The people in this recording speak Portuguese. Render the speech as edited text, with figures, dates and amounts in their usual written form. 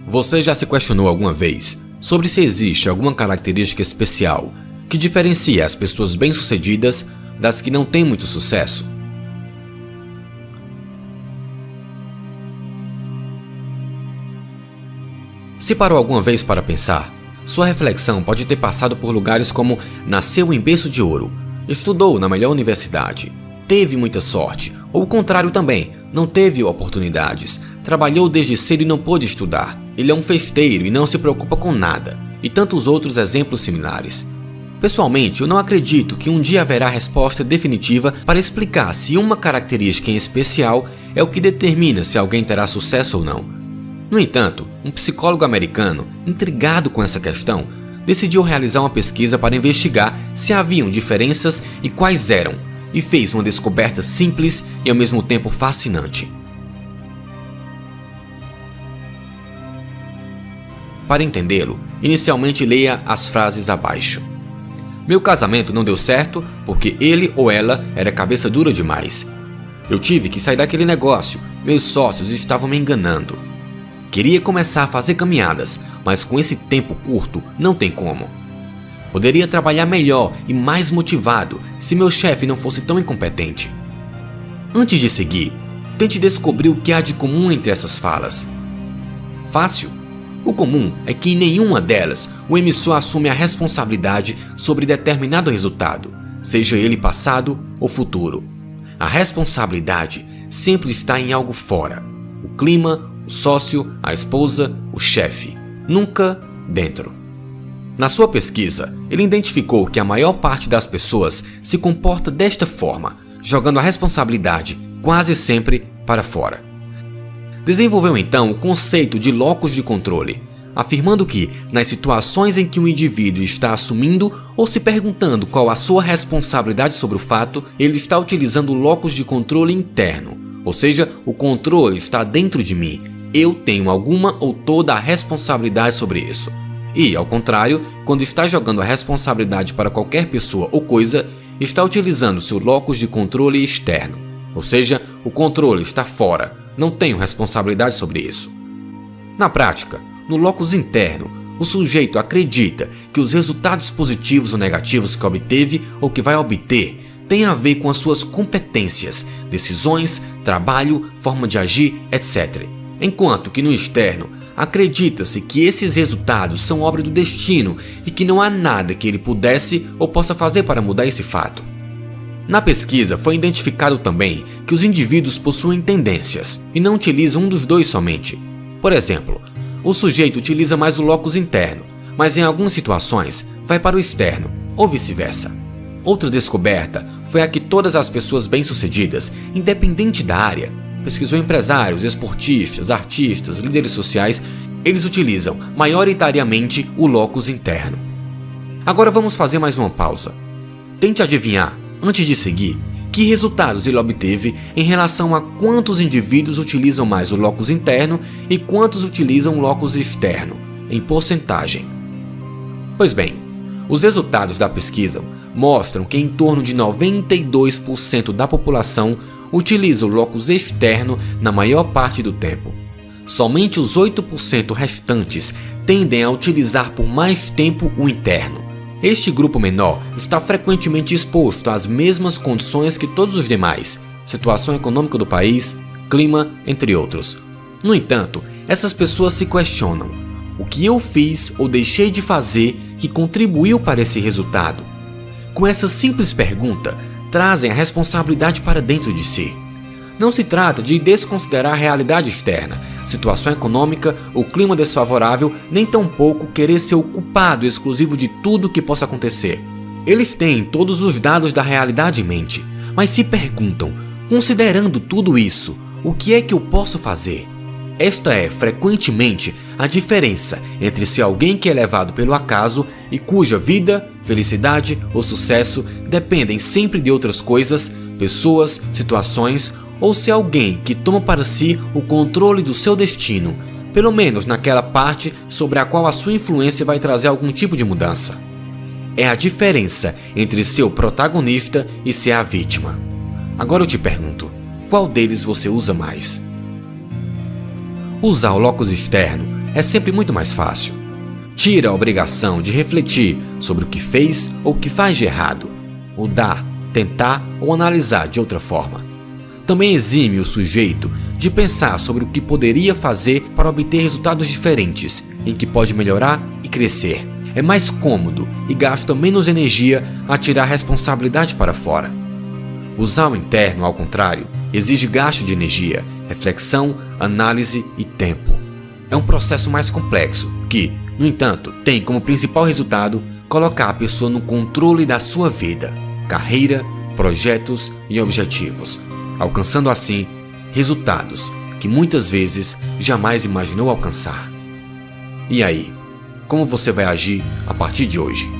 Você já se questionou alguma vez sobre se existe alguma característica especial que diferencia as pessoas bem-sucedidas das que não têm muito sucesso? Se parou alguma vez para pensar, sua reflexão pode ter passado por lugares como nasceu em berço de ouro, estudou na melhor universidade, teve muita sorte, ou o contrário também, não teve oportunidades, trabalhou desde cedo e não pôde estudar, ele é um festeiro e não se preocupa com nada, e tantos outros exemplos similares. Pessoalmente, eu não acredito que um dia haverá resposta definitiva para explicar se uma característica em especial é o que determina se alguém terá sucesso ou não. No entanto, um psicólogo americano, intrigado com essa questão, decidiu realizar uma pesquisa para investigar se haviam diferenças e quais eram, e fez uma descoberta simples e ao mesmo tempo fascinante. Para entendê-lo, inicialmente leia as frases abaixo. Meu casamento não deu certo porque ele ou ela era cabeça dura demais. Eu tive que sair daquele negócio, meus sócios estavam me enganando. Queria começar a fazer caminhadas, mas com esse tempo curto não tem como. Poderia trabalhar melhor e mais motivado se meu chefe não fosse tão incompetente. Antes de seguir, tente descobrir o que há de comum entre essas falas. Fácil? O comum é que em nenhuma delas o emissor assume a responsabilidade sobre determinado resultado, seja ele passado ou futuro. A responsabilidade sempre está em algo fora. O clima, o sócio, a esposa, o chefe. Nunca dentro. Na sua pesquisa, ele identificou que a maior parte das pessoas se comporta desta forma, jogando a responsabilidade quase sempre para fora. Desenvolveu então o conceito de locus de controle, afirmando que, nas situações em que o indivíduo está assumindo ou se perguntando qual a sua responsabilidade sobre o fato, ele está utilizando o locus de controle interno, ou seja, o controle está dentro de mim, eu tenho alguma ou toda a responsabilidade sobre isso. E, ao contrário, quando está jogando a responsabilidade para qualquer pessoa ou coisa, está utilizando seu locus de controle externo, ou seja, o controle está fora, não tenho responsabilidade sobre isso. Na prática, no locus interno, o sujeito acredita que os resultados positivos ou negativos que obteve ou que vai obter têm a ver com as suas competências, decisões, trabalho, forma de agir, etc. Enquanto que no externo, acredita-se que esses resultados são obra do destino e que não há nada que ele pudesse ou possa fazer para mudar esse fato. Na pesquisa foi identificado também que os indivíduos possuem tendências e não utilizam um dos dois somente. Por exemplo, o sujeito utiliza mais o locus interno, mas em algumas situações vai para o externo, ou vice-versa. Outra descoberta foi a que todas as pessoas bem-sucedidas, independente da área, pesquisou empresários, esportistas, artistas, líderes sociais, eles utilizam maioritariamente o locus interno. Agora vamos fazer mais uma pausa. Tente adivinhar, antes de seguir, que resultados ele obteve em relação a quantos indivíduos utilizam mais o locus interno e quantos utilizam o locus externo, em porcentagem. Pois bem, os resultados da pesquisa mostram que em torno de 92% da população utiliza o locus externo na maior parte do tempo. Somente os 8% restantes tendem a utilizar por mais tempo o interno. Este grupo menor está frequentemente exposto às mesmas condições que todos os demais, situação econômica do país, clima, entre outros. No entanto, essas pessoas se questionam: o que eu fiz ou deixei de fazer que contribuiu para esse resultado? Com essa simples pergunta, trazem a responsabilidade para dentro de si. Não se trata de desconsiderar a realidade externa, situação econômica ou clima desfavorável, nem tampouco querer ser o culpado exclusivo de tudo que possa acontecer. Eles têm todos os dados da realidade em mente, mas se perguntam, considerando tudo isso, o que é que eu posso fazer? Esta é, frequentemente, a diferença entre ser alguém que é levado pelo acaso e cuja vida, felicidade ou sucesso dependem sempre de outras coisas, pessoas, situações, ou ser alguém que toma para si o controle do seu destino, pelo menos naquela parte sobre a qual a sua influência vai trazer algum tipo de mudança. É a diferença entre ser o protagonista e ser a vítima. Agora eu te pergunto, qual deles você usa mais? Usar o locus externo é sempre muito mais fácil. Tira a obrigação de refletir sobre o que fez ou o que faz de errado, mudar, tentar ou analisar de outra forma. Também exime o sujeito de pensar sobre o que poderia fazer para obter resultados diferentes, em que pode melhorar e crescer. É mais cômodo e gasta menos energia a tirar a responsabilidade para fora. Usar o interno, ao contrário, exige gasto de energia, reflexão, análise e tempo. É um processo mais complexo que, no entanto, tem como principal resultado colocar a pessoa no controle da sua vida, carreira, projetos e objetivos, alcançando assim resultados que muitas vezes jamais imaginou alcançar. E aí, como você vai agir a partir de hoje?